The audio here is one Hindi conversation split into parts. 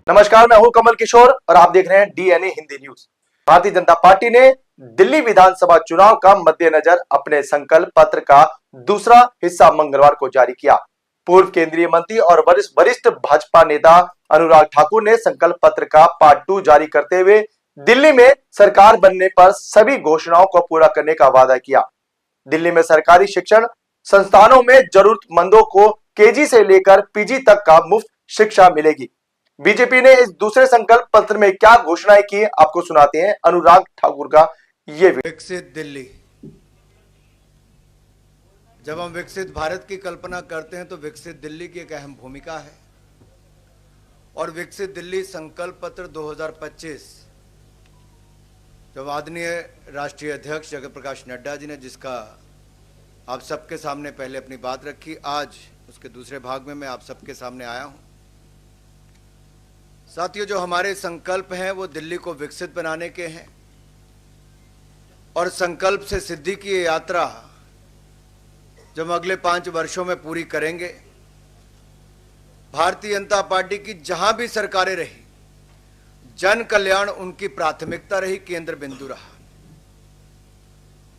नमस्कार, मैं हूं कमल किशोर और आप देख रहे हैं DNA Hindi news. Bharatiya Janata party ने दिल्ली विधानसभा चुनाव का मद्देनजर अपने संकल्प पत्र का दूसरा हिस्सा मंगलवार को जारी किया। पूर्व केंद्रीय मंत्री और वरिष्ठ भाजपा नेता अनुराग ठाकुर ने संकल्प पत्र का पार्ट 2 जारी करते हुए दिल्ली में सरकार बनने पर सभी घोषणाओं को पूरा करने का वादा किया। दिल्ली में सरकारी शिक्षण संस्थानों में जरूरतमंदों को केजी से लेकर पीजी तक का मुफ्त शिक्षा मिलेगी। बीजेपी ने इस दूसरे संकल्प पत्र में क्या घोषणाएं की, आपको सुनाते हैं अनुराग ठाकुर का ये वीडियो। विकसित दिल्ली। जब हम विकसित भारत की कल्पना करते हैं तो विकसित दिल्ली की एक अहम भूमिका है और विकसित दिल्ली संकल्प पत्र 2025 जब आदरणीय राष्ट्रीय अध्यक्ष जगत प्रकाश नड्डा जी ने जिसका आप सबके सामने पहले अपनी बात रखी, आज उसके दूसरे भाग में मैं आप सबके सामने आया हूं। साथियों, जो हमारे संकल्प हैं वो दिल्ली को विकसित बनाने के हैं और संकल्प से सिद्धि की यात्रा जब अगले 5 वर्षों में पूरी करेंगे। भारतीय जनता पार्टी की जहां भी सरकारें रही, जन कल्याण उनकी प्राथमिकता रही, केंद्र बिंदु रहा।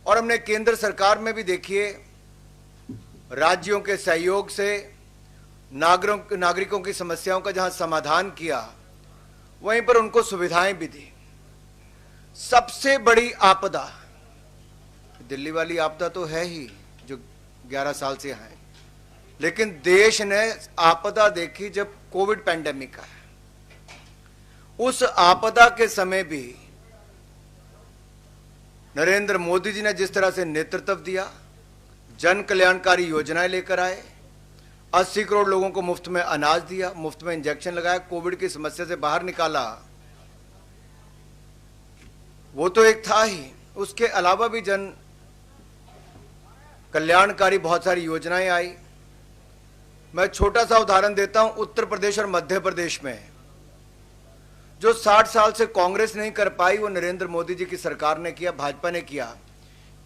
और हमने केंद्र सरकार में भी देखिए राज्यों के सहयोग से नागरिकों की समस्याओं का जहां समाधान किया, वहीं पर उनको सुविधाएं भी दी। सबसे बड़ी आपदा दिल्ली वाली आपदा तो है ही जो 11 साल से है, लेकिन देश ने आपदा देखी जब कोविड पैंडेमिक आया। उस आपदा के समय भी नरेंद्र मोदी जी ने जिस तरह से नेतृत्व दिया, जन कल्याणकारी योजनाएं लेकर आए, 80 करोड़ लोगों को मुफ्त में अनाज दिया, मुफ्त में इंजेक्शन लगाया, कोविड की समस्या से बाहर निकाला, वो तो एक था ही। उसके अलावा भी जन कल्याणकारी बहुत सारी योजनाएं आई। मैं छोटा सा उदाहरण देता हूं। उत्तर प्रदेश और मध्य प्रदेश में जो 60 साल से कांग्रेस नहीं कर पाई, वो नरेंद्र मोदी जी की सरकार ने किया, भाजपा ने किया।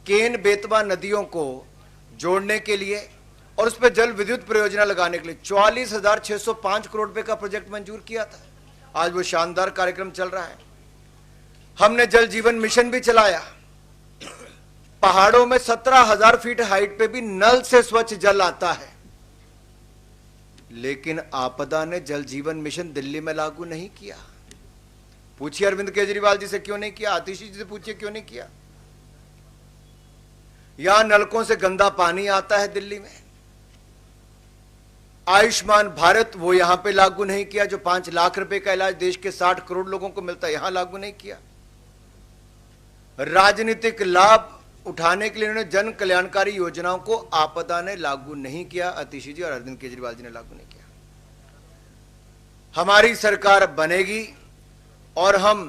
केन बेतवा नदियों को जोड़ने के लिए और उस पर जल विद्युत परियोजना लगाने के लिए 44,605 करोड़ रुपए का प्रोजेक्ट मंजूर किया था। आज वो शानदार कार्यक्रम चल रहा है। हमने जल जीवन मिशन भी चलाया। पहाड़ों में 17,000 फीट हाइट पे भी नल से स्वच्छ जल आता है, लेकिन आपदा ने जल जीवन मिशन दिल्ली में लागू नहीं किया। पूछिए अरविंद केजरीवाल जी से क्यों नहीं किया, आतिशी जी से पूछिए क्यों नहीं किया। यहां नलकों से गंदा पानी आता है दिल्ली में। आयुष्मान भारत वो यहां पे लागू नहीं किया, जो 5 लाख रुपए का इलाज देश के 60 करोड़ लोगों को मिलता है, यहां लागू नहीं किया। राजनीतिक लाभ उठाने के लिए उन्होंने जन कल्याणकारी योजनाओं को आपदा ने लागू नहीं किया, आतिशी जी और अरविंद केजरीवाल जी ने लागू नहीं किया। हमारी सरकार बनेगी और हम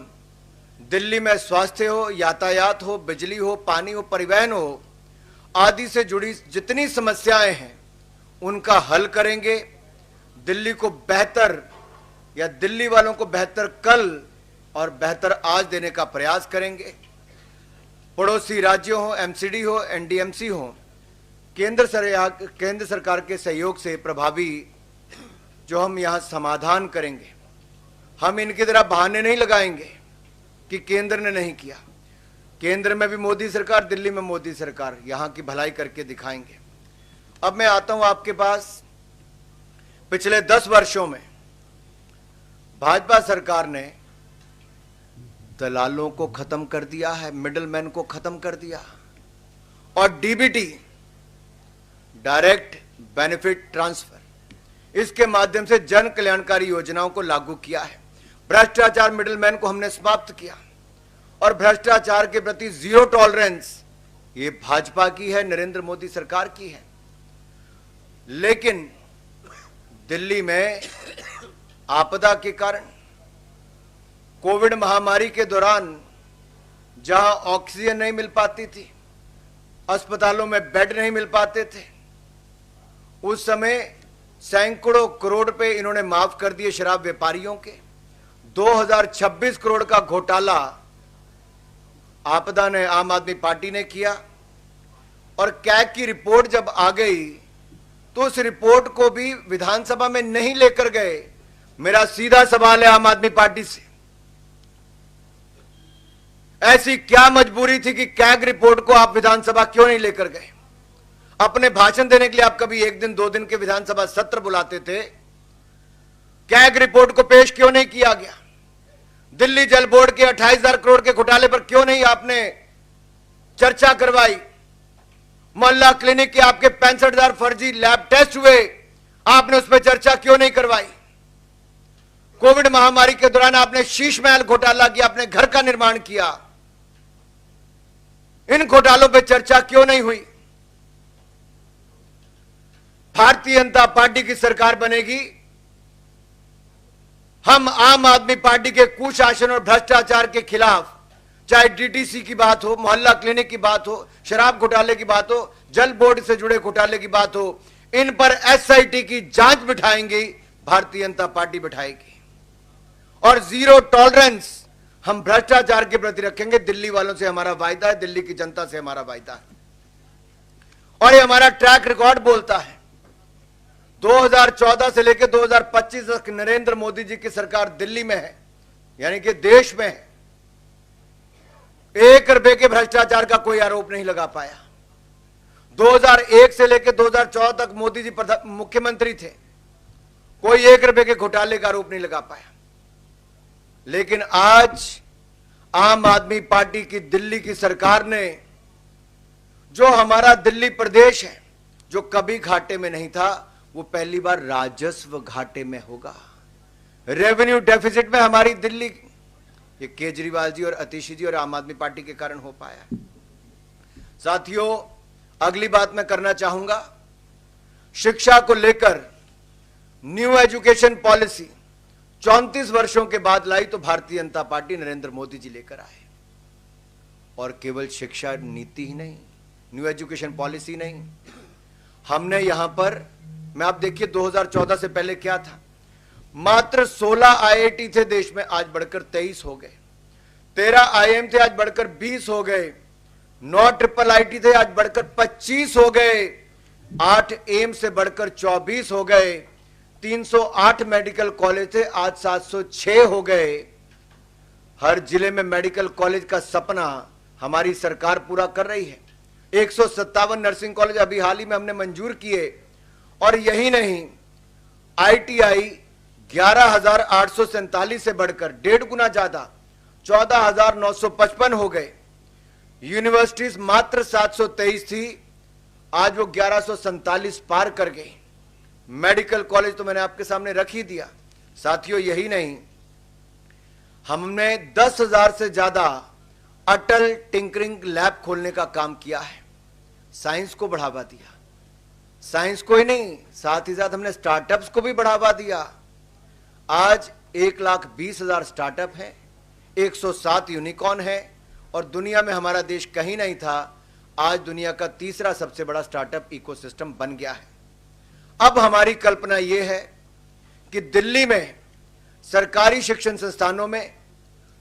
दिल्ली में स्वास्थ्य हो, यातायात हो, बिजली हो, पानी हो, परिवहन हो आदि से जुड़ी जितनी समस्याएं हैं उनका हल करेंगे। दिल्ली को बेहतर या दिल्ली वालों को बेहतर कल और बेहतर आज देने का प्रयास करेंगे। पड़ोसी राज्यों हो, एमसीडी हो, एनडीएमसी हो, केंद्र सरकार के सहयोग से प्रभावी जो हम यहां समाधान करेंगे। हम इनकी तरह बहाने नहीं लगाएंगे कि केंद्र ने नहीं किया। केंद्र में भी मोदी सरकार, दिल्ली में मोदी सरकार, यहां की भलाई करके दिखाएंगे। अब मैं आता हूं आपके पास। पिछले 10 वर्षों में भाजपा सरकार ने दलालों को खत्म कर दिया है, मिडलमैन को खत्म कर दिया और डीबीटी, डायरेक्ट बेनिफिट ट्रांसफर, इसके माध्यम से जन कल्याणकारी योजनाओं को लागू किया है। भ्रष्टाचार मिडलमैन को हमने समाप्त किया और भ्रष्टाचार के प्रति जीरो टॉलरेंस ये भाजपा की है, नरेंद्र मोदी सरकार की है। लेकिन दिल्ली में आपदा के कारण, कोविड महामारी के दौरान जहां ऑक्सीजन नहीं मिल पाती थी, अस्पतालों में बेड नहीं मिल पाते थे, उस समय सैकड़ों करोड़ रुपए इन्होंने माफ कर दिए शराब व्यापारियों के। 2026 करोड़ का घोटाला आपदा ने, आम आदमी पार्टी ने किया और कैग की रिपोर्ट जब आ गई तो उस रिपोर्ट को भी विधानसभा में नहीं लेकर गए, मेरा सीधा सवाल है आम आदमी पार्टी से, ऐसी क्या मजबूरी थी कि कैग रिपोर्ट को आप विधानसभा क्यों नहीं लेकर गए? अपने भाषण देने के लिए आप कभी एक दिन 2 दिन के विधानसभा सत्र बुलाते थे, कैग रिपोर्ट को पेश क्यों नहीं किया गया? दिल्ली जल बोर्ड के 28,000 करोड़ के घोटाले पर क्यों नहीं आपने चर्चा करवाई? मोहल्ला क्लिनिक के आपके 65,000 फर्जी लैब टेस्ट हुए, आपने उस पर चर्चा क्यों नहीं करवाई? कोविड महामारी के दौरान आपने शीश महल घोटाला किया, आपने घर का निर्माण किया, इन घोटालों पर चर्चा क्यों नहीं हुई? भारतीय जनता पार्टी की सरकार बनेगी, हम आम आदमी पार्टी के कुशासन और भ्रष्टाचार के खिलाफ, चाहे डीटीसी की बात हो, मोहल्ला क्लिनिक की बात हो, शराब घोटाले की बात हो, जल बोर्ड से जुड़े घोटाले की बात हो, इन पर एसआईटी की जांच बिठाएंगी, भारतीय जनता पार्टी बिठाएगी। और जीरो टॉलरेंस हम भ्रष्टाचार के प्रति रखेंगे। दिल्ली वालों से हमारा वायदा है, दिल्ली की जनता से हमारा वायदा है, और ये हमारा ट्रैक रिकॉर्ड बोलता है। 2014 से लेकर 2025 तक नरेंद्र मोदी जी की सरकार दिल्ली में है, यानी कि देश में है, 1 रुपए के भ्रष्टाचार का कोई आरोप नहीं लगा पाया। 2001 से लेकर 2014 तक मोदी जी मुख्यमंत्री थे, कोई 1 रुपए के घोटाले का आरोप नहीं लगा पाया। लेकिन आज आम आदमी पार्टी की दिल्ली की सरकार ने, जो हमारा दिल्ली प्रदेश है, जो कभी घाटे में नहीं था, वो पहली बार राजस्व घाटे में होगा। रेवेन्यू डेफिसिट में हमारी दिल्ली, ये केजरीवाल जी और अतिशी जी और आम आदमी पार्टी के कारण हो पाया। साथियों, अगली बात मैं करना चाहूंगा, शिक्षा को लेकर न्यू एजुकेशन पॉलिसी 34 वर्षों के बाद लाई तो भारतीय जनता पार्टी नरेंद्र मोदी जी लेकर आए। और केवल शिक्षा नीति ही नहीं, न्यू एजुकेशन पॉलिसी नहीं, हमने यहां पर, मैं आप देखिए 2014 से पहले क्या था, मात्र 16 आईआईटी थे देश में, आज बढ़कर 23 हो गए। 13 आईएम थे, आज बढ़कर 20 हो गए। 9 ट्रिपल आईटी थे, आज बढ़कर 25 हो गए। 8 एम्स से बढ़कर 24 हो गए। 308 मेडिकल कॉलेज थे, आज 706 हो गए। हर जिले में मेडिकल कॉलेज का सपना हमारी सरकार पूरा कर रही है। 157 नर्सिंग कॉलेज अभी हाल ही में हमने मंजूर किए। और यही नहीं, आईटीआई 11,847 से बढ़कर 1.5 गुना ज्यादा 14,955 हो गए। यूनिवर्सिटीज मात्र 723 थी, आज वो 1147 पार कर गई। मेडिकल कॉलेज तो मैंने आपके सामने रख ही दिया। साथियों, यही नहीं, हमने 10,000 से ज्यादा अटल टिंकरिंग लैब खोलने का काम किया है। साइंस को बढ़ावा दिया, साइंस को ही नहीं, साथ ही साथ हमने स्टार्टअप्स को भी बढ़ावा दिया। आज 1,20,000 स्टार्टअप हैं, 107 यूनिकॉर्न है, और दुनिया में हमारा देश कहीं नहीं था, आज दुनिया का तीसरा सबसे बड़ा स्टार्टअप इकोसिस्टम बन गया है। अब हमारी कल्पना यह है कि दिल्ली में सरकारी शिक्षण संस्थानों में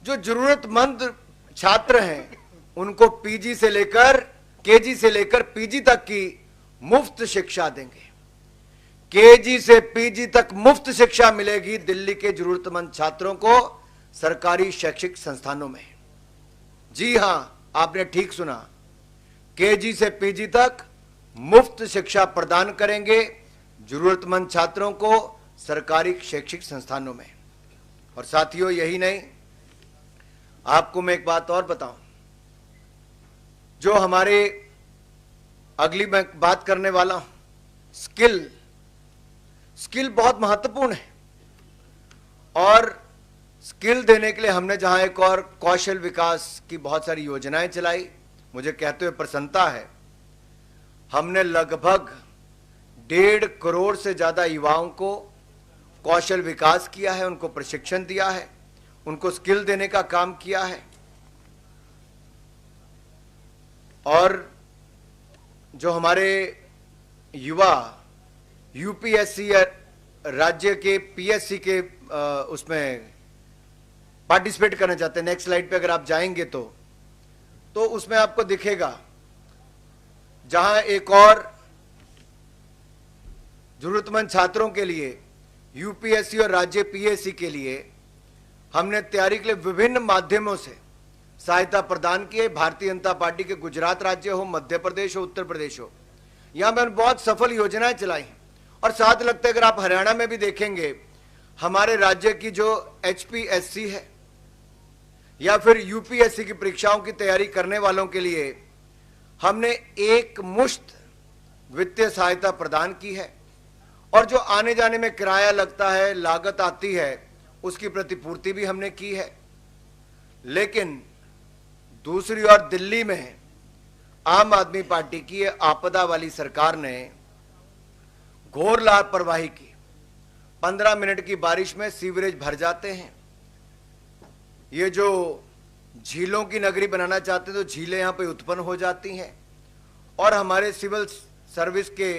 जो जरूरतमंद छात्र हैं, उनको पीजी से लेकर, केजी से लेकर पीजी तक की मुफ्त शिक्षा देंगे। केजी से पीजी तक मुफ्त शिक्षा मिलेगी दिल्ली के जरूरतमंद छात्रों को सरकारी शैक्षिक संस्थानों में। जी हां, आपने ठीक सुना, केजी से पीजी तक मुफ्त शिक्षा प्रदान करेंगे जरूरतमंद छात्रों को सरकारी शैक्षिक संस्थानों में। और साथियों, यही नहीं, आपको मैं एक बात और बताऊं, जो हमारे अगली मैं बात करने वाला हूं, स्किल बहुत महत्वपूर्ण है। और स्किल देने के लिए हमने जहां एक और कौशल विकास की बहुत सारी योजनाएं चलाई, मुझे कहते हुए प्रसन्नता है, हमने लगभग 1.5 करोड़ से ज्यादा युवाओं को कौशल विकास किया है, उनको प्रशिक्षण दिया है, उनको स्किल देने का काम किया है। और जो हमारे युवा यूपीएससी या राज्य के पीएससी के उसमें पार्टिसिपेट करना चाहते हैं, नेक्स्ट स्लाइड पे अगर आप जाएंगे तो उसमें आपको दिखेगा, जहां एक और जरूरतमंद छात्रों के लिए यूपीएससी और राज्य पीएससी के लिए हमने तैयारी के लिए विभिन्न माध्यमों से सहायता प्रदान की है। भारतीय जनता पार्टी के गुजरात राज्य हो, मध्य प्रदेश हो, उत्तर प्रदेश हो, यहां मैंने बहुत सफल योजनाएं चलाई हैं। और साथ लगता है अगर आप हरियाणा में भी देखेंगे, हमारे राज्य की जो एचपीएससी है या फिर यूपीएससी की परीक्षाओं की तैयारी करने वालों के लिए हमने एक मुश्त वित्तीय सहायता प्रदान की है। और जो आने जाने में किराया लगता है, लागत आती है, उसकी प्रतिपूर्ति भी हमने की है। लेकिन दूसरी ओर दिल्ली में आम आदमी पार्टी की ये आपदा वाली सरकार ने घोर लापरवाही की। 15 मिनट की बारिश में सीवरेज भर जाते हैं। ये जो झीलों की नगरी बनाना चाहते हैं तो झीलें यहां पे उत्पन्न हो जाती हैं और हमारे सिविल सर्विस के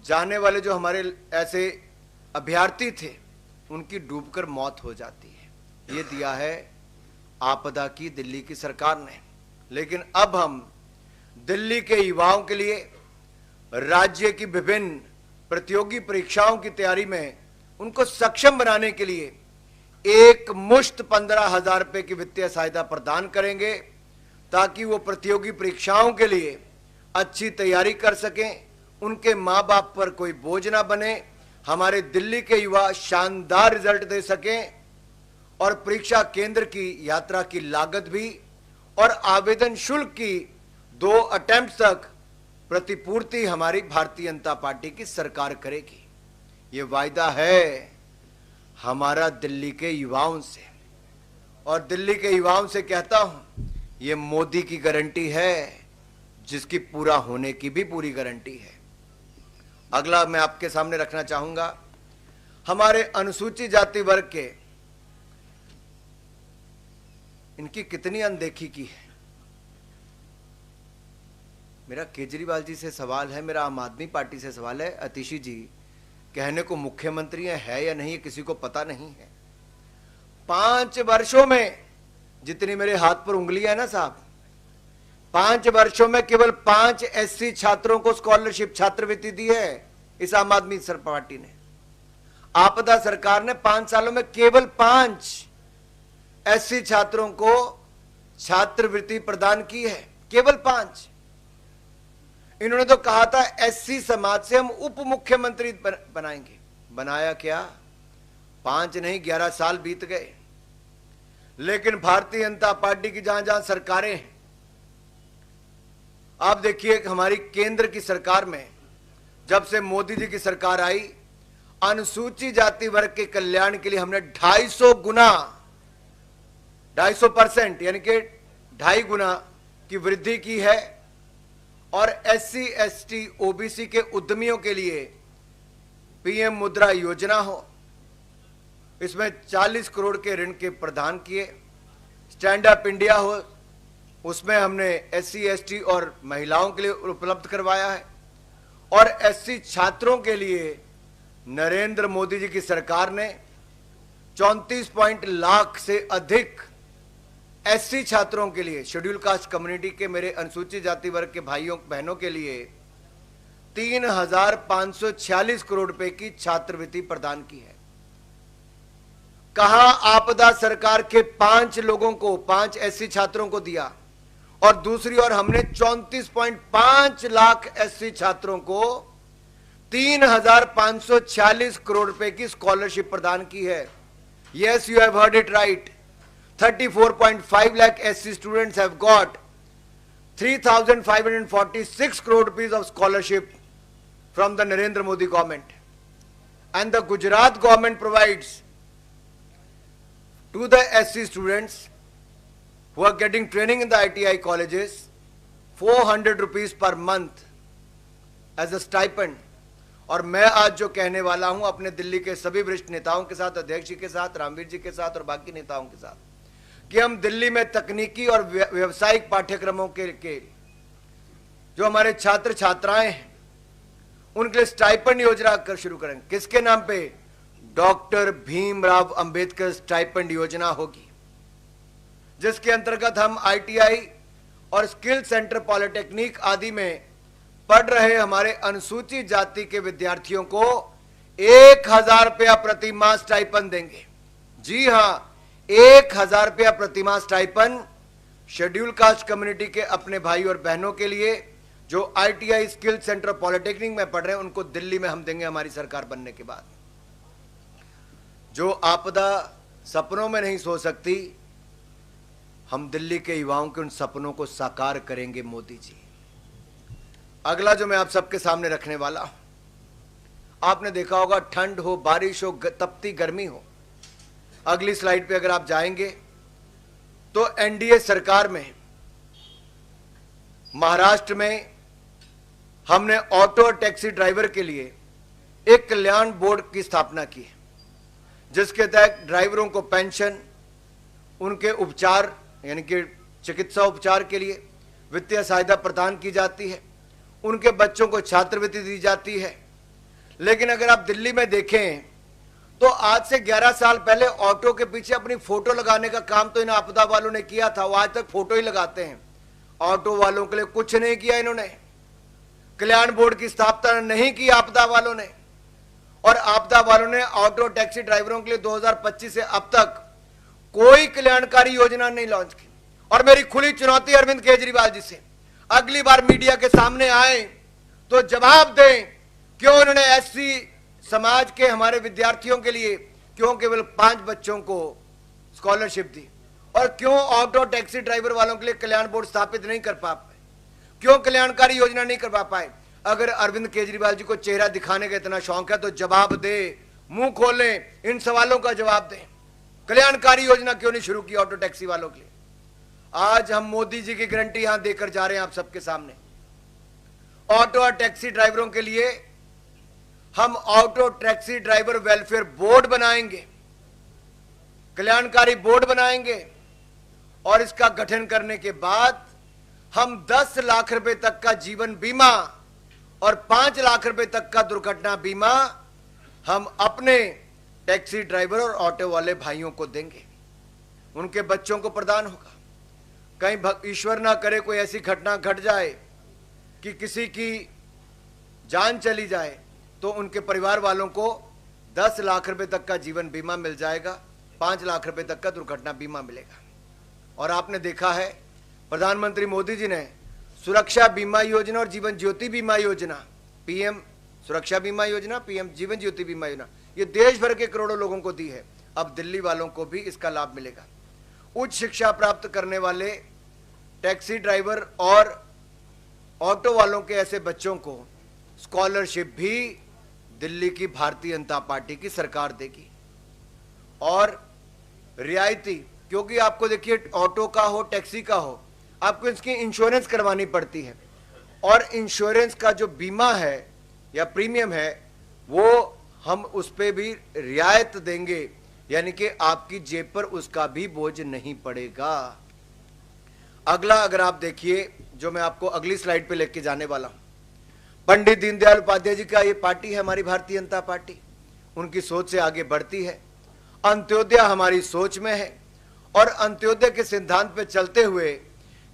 जाने वाले जो हमारे ऐसे अभ्यर्थी थे उनकी डूबकर मौत हो जाती है। ये दिया है आपदा की दिल्ली की सरकार ने। लेकिन अब हम दिल्ली के युवाओं के लिए राज्य की विभिन्न प्रतियोगी परीक्षाओं की तैयारी में उनको सक्षम बनाने के लिए एक मुश्त 15,000 रुपए की वित्तीय सहायता प्रदान करेंगे ताकि वो प्रतियोगी परीक्षाओं के लिए अच्छी तैयारी कर सकें, उनके मां बाप पर कोई बोझ ना बने, हमारे दिल्ली के युवा शानदार रिजल्ट दे सकें और परीक्षा केंद्र की यात्रा की लागत भी और आवेदन शुल्क की 2 अटेम्प्ट तक प्रतिपूर्ति हमारी भारतीय जनता पार्टी की सरकार करेगी। ये वायदा है हमारा दिल्ली के युवाओं से। और दिल्ली के युवाओं से कहता हूं, ये मोदी की गारंटी है जिसकी पूरा होने की भी पूरी गारंटी है। अगला मैं आपके सामने रखना चाहूंगा, हमारे अनुसूचित जाति वर्ग के इनकी कितनी अनदेखी की है। मेरा केजरीवाल जी से सवाल है, मेरा आम आदमी पार्टी से सवाल है, अतिशी जी कहने को मुख्यमंत्री है या नहीं, किसी को पता नहीं है। 5 वर्षों में जितनी मेरे हाथ पर उंगलियां है ना साहब, 5 वर्षों में केवल 5 एससी छात्रों को स्कॉलरशिप छात्रवृत्ति दी है इस आम आदमी पार्टी ने। आपदा सरकार ने 5 सालों में केवल 5 एससी छात्रों को छात्रवृत्ति प्रदान की है, केवल 5। इन्होंने तो कहा था एससी समाज से हम उप मुख्यमंत्री बनाएंगे। बनाया क्या? 5 नहीं 11 साल बीत गए। लेकिन भारतीय जनता पार्टी की जहां जहां सरकारें हैं, आप देखिए हमारी केंद्र की सरकार में जब से मोदी जी की सरकार आई, अनुसूचित जाति वर्ग के कल्याण के लिए हमने 250 गुना 250% यानी कि 2.5 गुना की वृद्धि की है। और एससी एसटी ओबीसी के उद्यमियों के लिए पीएम मुद्रा योजना हो, इसमें 40 करोड़ के ऋण के प्रदान किए। स्टैंड अप इंडिया हो, उसमें हमने एससी एसटी और महिलाओं के लिए उपलब्ध करवाया है। और एससी छात्रों के लिए नरेंद्र मोदी जी की सरकार ने 34 लाख से अधिक एससी छात्रों के लिए, शेड्यूल कास्ट कम्युनिटी के मेरे अनुसूचित जाति वर्ग के भाइयों बहनों के लिए 3,546 करोड़ रुपए की छात्रवृत्ति प्रदान की है। कहां आपदा सरकार के 5 लोगों को, 5 एससी छात्रों को दिया, और दूसरी ओर हमने 34.5 लाख एससी छात्रों को 3,546 करोड़ रुपए की स्कॉलरशिप प्रदान की है। Yes, you have heard it right. 34.5 lakh SC students have got 3,546 crore rupees of scholarship from the Narendra Modi government. And the Gujarat government provides to the SC students who are getting training in the ITI colleges 400 rupees per month as a stipend. और मैं आज जो कहने वाला हूं अपने दिल्ली के सभी वरिष्ठ नेताओं के साथ, अध्यक्ष जी के साथ, रामवीर जी के साथ और बाकी नेताओं के साथ, कि हम दिल्ली में तकनीकी और व्यावसायिक पाठ्यक्रमों के जो हमारे छात्र छात्राएं हैं उनके लिए स्टाइपेंड योजना कर शुरू करेंगे। किसके नाम पे? डॉक्टर भीमराव अंबेडकर स्टाइपेंड योजना होगी, जिसके अंतर्गत हम आईटीआई और स्किल सेंटर पॉलिटेक्निक आदि में पढ़ रहे हमारे अनुसूचित जाति के विद्यार्थियों को 1,000 रुपया प्रति माह स्टाइपन देंगे। जी हां, 1,000 रुपया प्रति माह स्टाइपन शेड्यूल कास्ट कम्युनिटी के अपने भाई और बहनों के लिए जो ITI स्किल सेंटर पॉलिटेक्निक में पढ़ रहे हैं, उनको दिल्ली में हम देंगे हमारी सरकार बनने के बाद। जो आपदा सपनों में नहीं सो सकती, हम दिल्ली के युवाओं के उन सपनों को साकार करेंगे मोदी जी। अगला जो मैं आप सबके सामने रखने वाला हूं, आपने देखा होगा, ठंड हो, बारिश हो, तपती गर्मी हो, अगली स्लाइड पे अगर आप जाएंगे तो NDA सरकार में महाराष्ट्र में हमने ऑटो और टैक्सी ड्राइवर के लिए एक कल्याण बोर्ड की स्थापना की है, जिसके तहत ड्राइवरों को पेंशन, उनके उपचार यानी कि चिकित्सा उपचार के लिए वित्तीय सहायता प्रदान की जाती है, उनके बच्चों को छात्रवृत्ति दी जाती है। लेकिन अगर आप दिल्ली में देखें तो आज से 11 साल पहले ऑटो के पीछे अपनी फोटो लगाने का काम तो इन आपदा वालों ने किया था, वो आज तक फोटो ही लगाते हैं। ऑटो वालों के लिए कुछ नहीं किया इन्होंने, कल्याण बोर्ड की स्थापना नहीं की आपदा वालों ने, और आपदा वालों ने ऑटो टैक्सी ड्राइवरों के लिए 2025 से अब तक कोई कल्याणकारी योजना नहीं लॉन्च की। और मेरी खुली चुनौती अरविंद केजरीवाल जी से, अगली बार मीडिया के सामने आए तो जवाब दें, क्यों उन्होंने SC समाज के हमारे विद्यार्थियों के लिए क्यों केवल 5 बच्चों को स्कॉलरशिप दी, और क्यों ऑटो टैक्सी ड्राइवर वालों के लिए कल्याण बोर्ड स्थापित नहीं कर पा पाए, क्यों कल्याणकारी योजना नहीं कर पा पाए। अगर अरविंद केजरीवाल जी को चेहरा दिखाने का इतना शौक है तो जवाब दे, मुंह खोलें, इन सवालों का जवाब दें। कल्याणकारी योजना क्यों नहीं शुरू की ऑटो टैक्सी वालों के लिए? आज हम मोदी जी की गारंटी यहां देकर जा रहे हैं आप सबके सामने। ऑटो और टैक्सी ड्राइवरों के लिए हम auto taxi driver welfare board बनाएंगे, कल्याणकारी बोर्ड बनाएंगे, और इसका गठन करने के बाद हम 10 लाख रुपए तक का जीवन बीमा और 5 लाख रुपए तक का दुर्घटना बीमा हम अपने टैक्सी ड्राइवर और ऑटो वाले भाइयों को देंगे, उनके बच्चों को प्रदान होगा। कहीं ईश्वर ना करे कोई ऐसी घटना घट जाए कि किसी की जान चली जाए, तो उनके परिवार वालों को 10 लाख रुपए तक का जीवन बीमा मिल जाएगा, 5 लाख रुपए तक का दुर्घटना बीमा मिलेगा। और आपने देखा है, प्रधानमंत्री मोदी जी ने सुरक्षा बीमा योजना और जीवन ज्योति बीमा योजना, PM सुरक्षा बीमा योजना, PM जीवन ज्योति बीमा योजना, ये देश भर के करोड़ों लोगों को दी है। अब दिल्ली वालों को भी इसका लाभ मिलेगा। उच्च शिक्षा प्राप्त करने वाले टैक्सी ड्राइवर और ऑटो वालों के ऐसे बच्चों को स्कॉलरशिप भी दिल्ली की भारतीय जनता पार्टी की सरकार देगी, और रियायती, क्योंकि आपको देखिए ऑटो का हो टैक्सी का हो, आपको इसकी इंश्योरेंस करवानी पड़ती है, और इंश्योरेंस का जो बीमा है या प्रीमियम है वो हम उस पर भी रियायत देंगे, यानी कि आपकी जेब पर उसका भी बोझ नहीं पड़ेगा। अगला अगर आप देखिए, जो मैं आपको अगली स्लाइड पे लेके जाने वाला हूं, पंडित दीनदयाल उपाध्याय जी का ये पार्टी है हमारी भारतीय जनता पार्टी, उनकी सोच से आगे बढ़ती है। अंत्योदय हमारी सोच में है, और अंत्योदय के सिद्धांत पे चलते हुए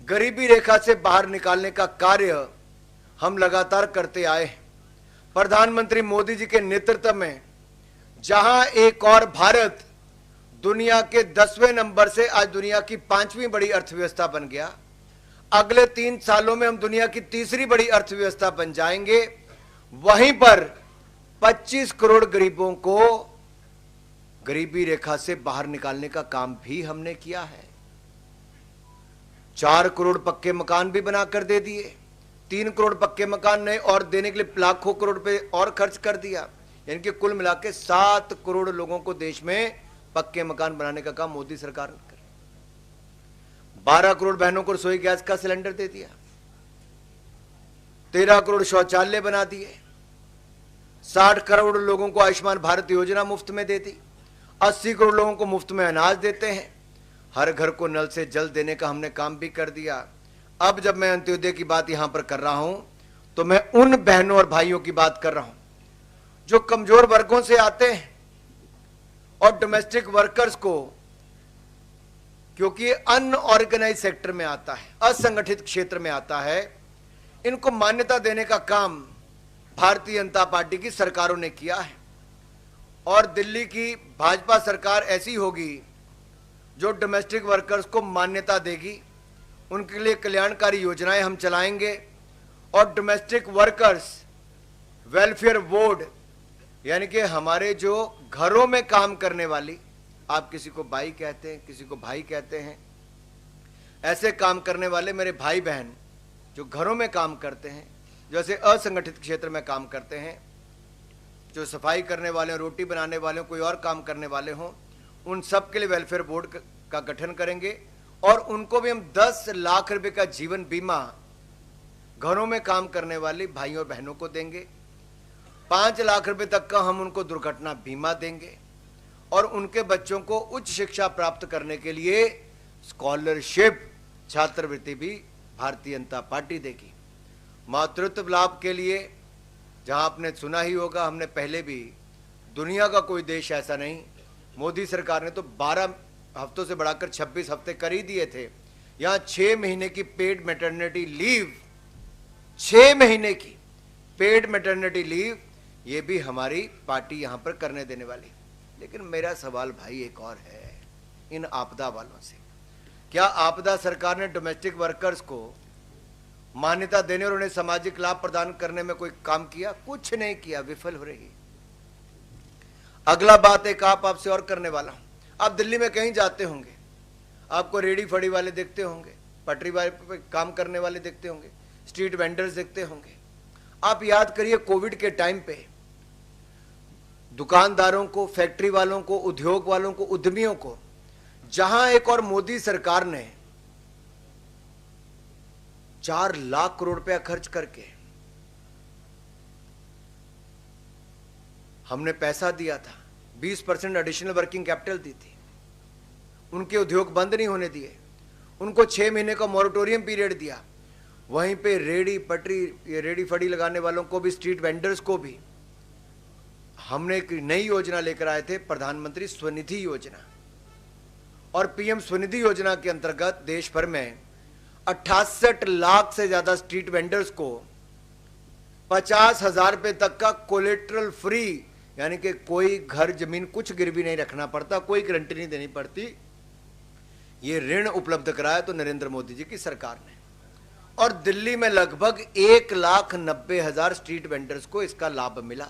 गरीबी रेखा से बाहर निकालने का कार्य हम लगातार करते आए हैं। प्रधानमंत्री मोदी जी के नेतृत्व में जहां एक और भारत दुनिया के 10वें नंबर से आज दुनिया की 5वीं बड़ी अर्थव्यवस्था बन गया, अगले 3 सालों में हम दुनिया की 3री बड़ी अर्थव्यवस्था बन जाएंगे। वहीं पर 25 करोड़ गरीबों को गरीबी रेखा से बाहर निकालने का काम भी हमने किया है। 4 करोड़ पक्के मकान भी बनाकर दे दिए, 3 करोड़ पक्के मकान नए और देने के लिए लाखों करोड़ रुपए और खर्च कर दिया, यानी कि कुल मिला के 7 करोड़ लोगों को देश में पक्के मकान बनाने का काम मोदी सरकार ने किया। 12 करोड़ बहनों को रसोई गैस का सिलेंडर दे दिया, 13 करोड़ शौचालय बना दिए, 60 करोड़ लोगों को आयुष्मान भारत योजना मुफ्त में दे दी, 80 करोड़ लोगों को मुफ्त में अनाज देते हैं, हर घर को नल से जल देने का हमने काम भी कर दिया। अब जब मैं अंत्योदय की बात यहां पर कर रहा हूं तो मैं उन बहनों और भाइयों की बात कर रहा हूं जो कमजोर वर्गों से आते हैं और डोमेस्टिक वर्कर्स को, क्योंकि अनऑर्गेनाइज सेक्टर में आता है, असंगठित क्षेत्र में आता है, इनको मान्यता देने का काम भारतीय जनता पार्टी की सरकारों ने किया है। और दिल्ली की भाजपा सरकार ऐसी होगी जो डोमेस्टिक वर्कर्स को मान्यता देगी, उनके लिए कल्याणकारी योजनाएं हम चलाएंगे और डोमेस्टिक वर्कर्स वेलफेयर बोर्ड यानी कि हमारे जो घरों में काम करने वाली, आप किसी को बाई कहते हैं, किसी को भाई कहते हैं, ऐसे काम करने वाले मेरे भाई बहन जो घरों में काम करते हैं, जैसे असंगठित क्षेत्र में काम करते हैं, जो सफाई करने वाले हों, रोटी बनाने वाले हों, कोई और काम करने वाले हों, उन सब के लिए वेलफेयर बोर्ड का गठन करेंगे और उनको भी हम 10 लाख रुपए का जीवन बीमा घरों में काम करने वाले भाइयों और बहनों को देंगे। 5 लाख रुपए तक का हम उनको दुर्घटना बीमा देंगे और उनके बच्चों को उच्च शिक्षा प्राप्त करने के लिए स्कॉलरशिप छात्रवृत्ति भी भारतीय जनता पार्टी देगी। मातृत्व लाभ के लिए, जहां आपने सुना ही होगा, हमने पहले भी, दुनिया का कोई देश ऐसा नहीं, मोदी सरकार ने तो 12 हफ्तों से बढ़ाकर 26 हफ्ते कर ही दिए थे। यहां 6 महीने की पेड मैटरनिटी लीव, 6 महीने की पेड मैटरनिटी लीव, ये भी हमारी पार्टी यहां पर करने देने वाली। लेकिन मेरा सवाल भाई एक और है इन आपदा वालों से, क्या आपदा सरकार ने डोमेस्टिक वर्कर्स को मान्यता देने और उन्हें सामाजिक लाभ प्रदान करने में कोई काम किया? कुछ नहीं किया, विफल हो रही। अगला बात एक आपसे और करने वाला हूं। आप दिल्ली में कहीं जाते होंगे, आपको रेडी फड़ी वाले देखते होंगे, पटरी वाले पे काम करने वाले देखते होंगे, स्ट्रीट वेंडर्स देखते होंगे। आप याद करिए कोविड के टाइम पे दुकानदारों को, फैक्ट्री वालों को, उद्योग वालों को, उद्यमियों को, जहां एक और मोदी सरकार ने 4 लाख करोड़ रुपया खर्च करके हमने पैसा दिया था, 20% एडिशनल वर्किंग कैपिटल दी थी, उनके उद्योग बंद नहीं होने दिए, उनको 6 महीने का मॉरेटोरियम पीरियड दिया। वहीं पे रेडी पटरी, ये रेडी फड़ी लगाने वालों को भी, स्ट्रीट वेंडर्स को भी हमने एक नई योजना लेकर आए थे, प्रधानमंत्री स्वनिधि योजना। और पीएम स्वनिधि योजना के अंतर्गत देश भर में 68 लाख से ज्यादा स्ट्रीट वेंडर्स को 50,000 रुपए तक का कोलेटरल फ्री, यानी कि कोई घर जमीन कुछ गिरवी नहीं रखना पड़ता, कोई गारंटी नहीं देनी पड़ती, ये ऋण उपलब्ध कराया तो नरेंद्र मोदी जी की सरकार ने। और दिल्ली में लगभग 1,90,000 स्ट्रीट वेंडर्स को इसका लाभ मिला।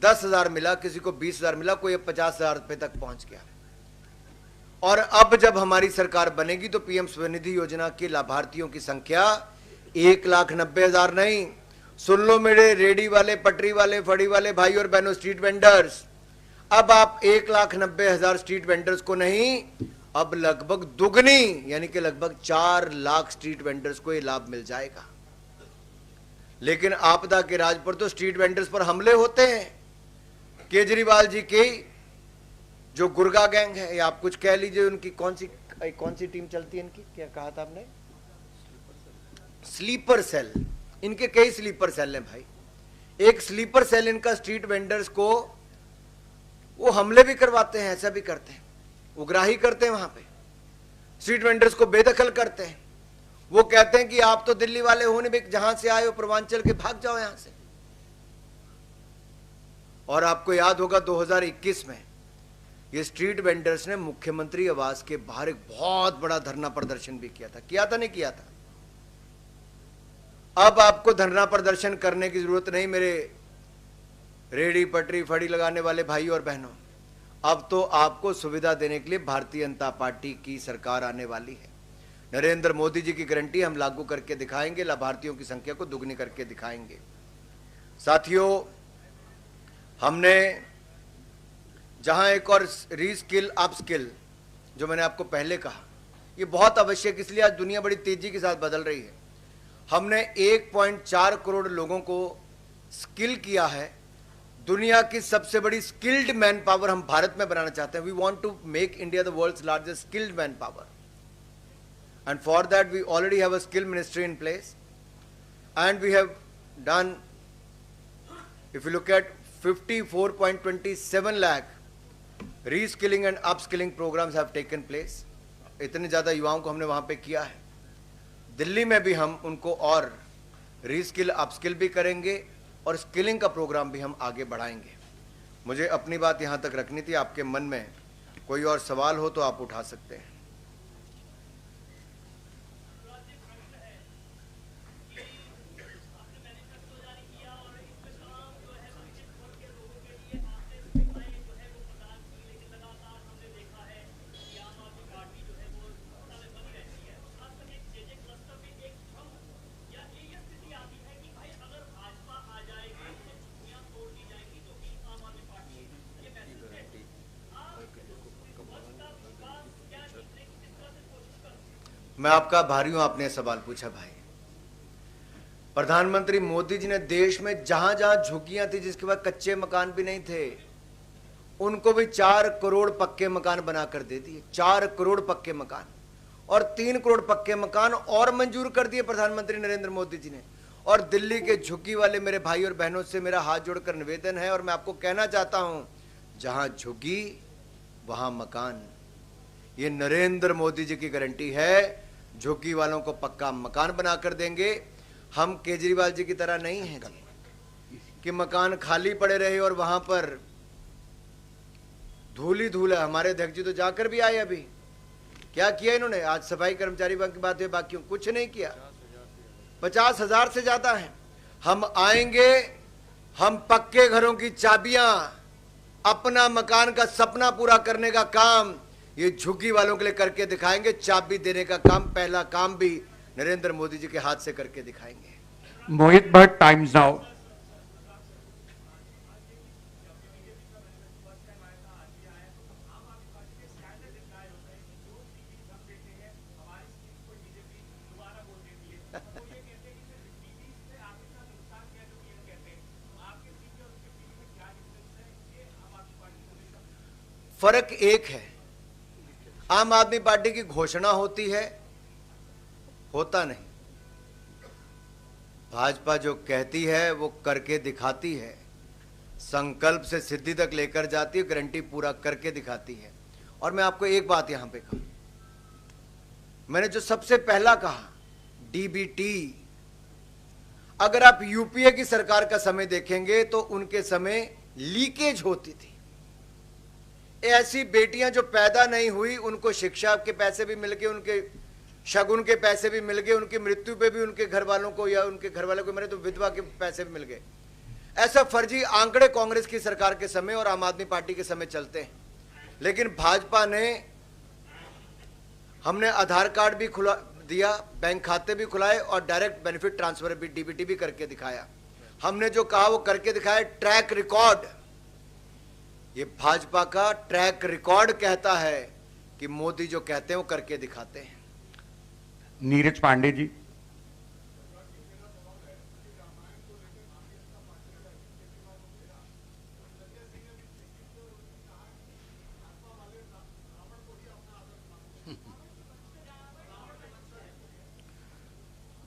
10,000 मिला, किसी को 20,000 मिला, कोई 50,000 रुपए तक पहुंच गया। और अब जब हमारी सरकार बनेगी तो पीएम स्वनिधि योजना के लाभार्थियों की संख्या 1,90,000 नहीं, सुन लो मेरे रेडी वाले, पटरी वाले, फड़ी वाले भाई और बहनों, स्ट्रीट वेंडर्स, अब आप 1,90,000 स्ट्रीट वेंडर्स को नहीं, अब लगभग दुगनी यानी कि लगभग 4 लाख स्ट्रीट वेंडर्स को यह लाभ मिल जाएगा। लेकिन आपदा के राज पर तो स्ट्रीट वेंडर्स पर हमले होते हैं। केजरीवाल जी की जो गुर्गा गैंग है, या आप कुछ कह लीजिए, उनकी कौन सी टीम चलती है, इनकी क्या कहा था आपने? Sleeper cell. इनके कई स्लीपर सेल हैं भाई। एक स्लीपर सेल इनका स्ट्रीट वेंडर्स को वो हमले भी करवाते हैं, ऐसा भी करते हैं, उग्राही करते हैं, वहां पे स्ट्रीट वेंडर्स को बेदखल करते हैं। वो कहते हैं कि आप तो दिल्ली वाले हो नहीं, जहां से आए हो पूर्वांचल के, भाग जाओ यहां से। और आपको याद होगा 2021 में ये स्ट्रीट वेंडर्स ने मुख्यमंत्री आवास के बाहर एक बहुत बड़ा धरना प्रदर्शन भी किया था। किया था नहीं किया था? अब आपको धरना प्रदर्शन करने की जरूरत नहीं मेरे रेडी पटरी फड़ी लगाने वाले भाई और बहनों। अब तो आपको सुविधा देने के लिए भारतीय जनता पार्टी की सरकार आने वाली है। नरेंद्र मोदी जी की गारंटी हम लागू करके दिखाएंगे, लाभार्थियों की संख्या को दुगनी करके दिखाएंगे। साथियों, हमने जहां एक और रीस्किल अपस्किल, जो मैंने आपको पहले कहा, ये बहुत आवश्यक, इसलिए आज दुनिया बड़ी तेजी के साथ बदल रही है। हमने 1.4 करोड़ लोगों को स्किल किया है। दुनिया की सबसे बड़ी स्किल्ड मैन पावर हम भारत में बनाना चाहते हैं। We want to make India the world's largest skilled man power, and for that we already have a skill ministry in place, and we have done, if you look at 54.27 lakh reskilling and upskilling programmes have taken place. इतने ज्यादा युवाओं को हमने वहां पे किया है। दिल्ली में भी हम उनको और रीस्किल अपस्किल भी करेंगे और स्किलिंग का प्रोग्राम भी हम आगे बढ़ाएंगे। मुझे अपनी बात यहां तक रखनी थी। आपके मन में कोई और सवाल हो तो आप उठा सकते हैं। मैं आपका आभारी हूं, आपने सवाल पूछा भाई। प्रधानमंत्री मोदी जी ने देश में जहां जहां झुग्गियां थी, जिसके बाद कच्चे मकान भी नहीं थे, उनको भी 4 करोड़ पक्के मकान बनाकर दे दिए। 4 करोड़ पक्के मकान और 3 करोड़ पक्के मकान और मंजूर कर दिए प्रधानमंत्री नरेंद्र मोदी जी ने। और दिल्ली के झुग्गी वाले मेरे भाई और बहनों से मेरा हाथ जोड़कर निवेदन है, और मैं आपको कहना चाहता हूं, जहां झुग्गी वहां मकान। ये नरेंद्र मोदी जी की गारंटी है। झुग्गी वालों को पक्का मकान बनाकर देंगे। हम केजरीवाल जी की तरह नहीं हैं जी कि मकान खाली पड़े रहे और वहां पर धूल ही धूल है। हमारे अध्यक्ष जी तो जाकर भी आए। अभी क्या किया इन्होंने? आज सफाई कर्मचारी की बात हुई, बाकी कुछ नहीं किया। 50,000 से ज्यादा है। हम आएंगे, हम पक्के घरों की चाबियां, अपना मकान का सपना पूरा करने का काम ये झुग्गी वालों के लिए करके दिखाएंगे। चाबी देने का काम, पहला काम भी नरेंद्र मोदी जी के हाथ से करके दिखाएंगे। मोहित भट्ट, टाइम्स नाउ। फर्क एक है, आम आदमी पार्टी की घोषणा होती है, होता नहीं। भाजपा जो कहती है वो करके दिखाती है। संकल्प से सिद्धि तक लेकर जाती है, गारंटी पूरा करके दिखाती है। और मैं आपको एक बात यहां पे कहूं, मैंने जो सबसे पहला कहा, डीबीटी, अगर आप यूपीए की सरकार का समय देखेंगे तो उनके समय लीकेज होती थी। ऐसी बेटियां जो पैदा नहीं हुई, उनको शिक्षा के पैसे भी मिल गए, उनके शगुन के पैसे भी मिल गए, उनकी मृत्यु पे भी उनके घर वालों को या उनके घर वालों को मरे तो विधवा के पैसे भी मिल गए। ऐसा फर्जी आंकड़े कांग्रेस की सरकार के समय और आम आदमी पार्टी के समय चलते हैं। लेकिन भाजपा ने, हमने आधार कार्ड भी खुला दिया, बैंक खाते भी खुलाए और डायरेक्ट बेनिफिट ट्रांसफर भी, डीबीटी भी करके दिखाया। हमने जो कहा वो करके दिखाया। ट्रैक रिकॉर्ड, ये भाजपा का ट्रैक रिकॉर्ड कहता है कि मोदी जो कहते हैं वो करके दिखाते हैं। नीरज पांडे जी।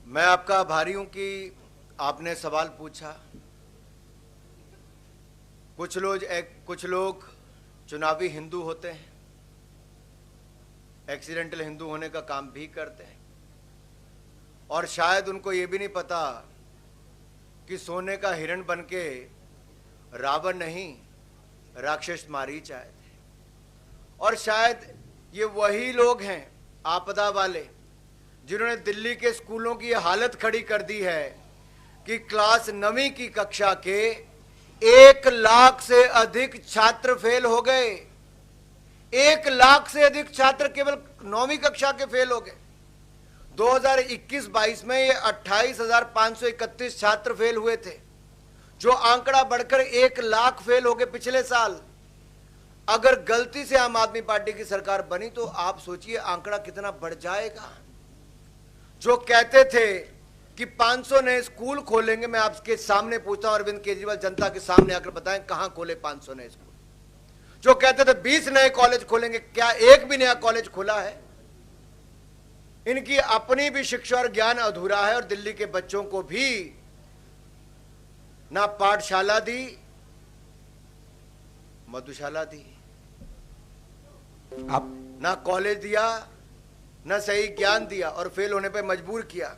मैं आपका आभारी हूं कि आपने सवाल पूछा। कुछ लोग चुनावी हिंदू होते हैं, एक्सीडेंटल हिंदू होने का काम भी करते हैं, और शायद उनको ये भी नहीं पता कि सोने का हिरण बनके रावण नहीं, राक्षस मारीच आए थे। और शायद ये वही लोग हैं, आपदा वाले, जिन्होंने दिल्ली के स्कूलों की हालत खड़ी कर दी है कि क्लास 9वीं की कक्षा के 1 लाख से अधिक छात्र फेल हो गए। 1 लाख से अधिक छात्र केवल 9वीं कक्षा के फेल हो गए। 2021-22 में ये 28,531 छात्र फेल हुए थे, जो आंकड़ा बढ़कर 1 लाख फेल हो गए पिछले साल। अगर गलती से आम आदमी पार्टी की सरकार बनी तो आप सोचिए आंकड़ा कितना बढ़ जाएगा। जो कहते थे कि 500 नए स्कूल खोलेंगे, मैं आपके सामने पूछता हूं, अरविंद केजरीवाल जनता के सामने आकर बताएं कहां खोले 500 नए स्कूल। जो कहते थे 20 नए कॉलेज खोलेंगे, क्या एक भी नया कॉलेज खुला है? इनकी अपनी भी शिक्षा और ज्ञान अधूरा है, और दिल्ली के बच्चों को भी ना पाठशाला दी, मधुशाला दी, आप ना कॉलेज दिया, ना सही ज्ञान दिया, और फेल होने पे मजबूर किया।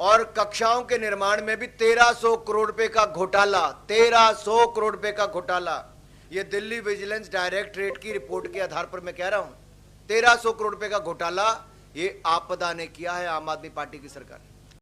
और कक्षाओं के निर्माण में भी 1300 करोड़ रुपए का घोटाला, 1300 करोड़ रुपए का घोटाला। ये दिल्ली विजिलेंस डायरेक्टरेट की रिपोर्ट के आधार पर मैं कह रहा हूं, 1300 करोड़ रुपए का घोटाला ये आपदा ने किया है, आम आदमी पार्टी की सरकार ने।